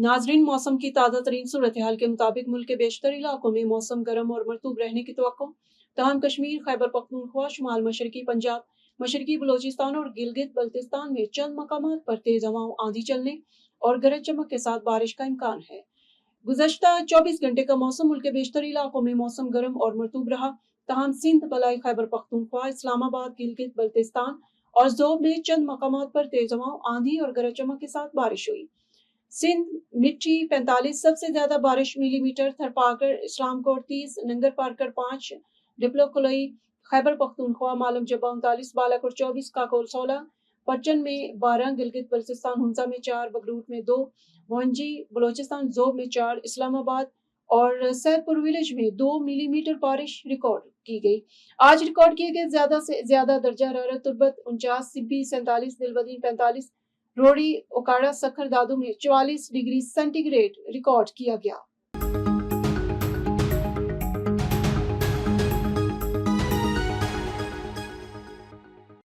नाजरीन, मौसम की ताज़ा तरीन सूरत हाल के मुताबिक मुल्क के बेशतर इलाकों में मौसम गर्म और मरतूब रहने की तवक्को। तमाम कश्मीर, खैबर पख्तूनख्वा, शुमाल मशरकी पंजाब, मशरकी बलोचिस्तान और गिलगित बल्तिस्तान में चंद मकामात पर तेज हवाओं, आंधी चलने और गरज चमक के साथ बारिश का इम्कान है। गुज़श्ता 24 घंटे का मौसम मुल्क के बेशतर इलाकों में मौसम गर्म और मरतूब रहा। तहम सिंध, बलाई खैबर पख्तूनख्वा, इस्लामाबाद, गिलगित बल्तिस्तान और ज़ोब में चंद मकामात पर तेज हवाओं, आंधी और गरज चमक के साथ बारिश हुई। सिंध मिट्टी 45 सबसे ज्यादा बारिश मिलीमीटर, थरपाकर इस्लामकोट 30, नंगर पारकर 5, डिप्लोकुलई खैबर पख्तूनख्वा मालम जब्बा 39, बालाकोट 24, काकोल 16, पचन में 12, गिलगित बल्तिस्तान हुंजा में 4, बगरूट में 2, मोहंजी बलोचिस्तान ज़ोब में 4, इस्लामाबाद और सैदपुर विलेज में 2 मिलीमीटर बारिश रिकॉर्ड की गई। आज रिकॉर्ड किए गए ज्यादा से ज्यादा दर्जा हरारत तुर्बत 49, सिब्बी 47, दिलबदीन 45, रोड़ी, ओकाड़ा, सखर दादू में 44 डिग्री सेंटीग्रेड रिकॉर्ड किया गया।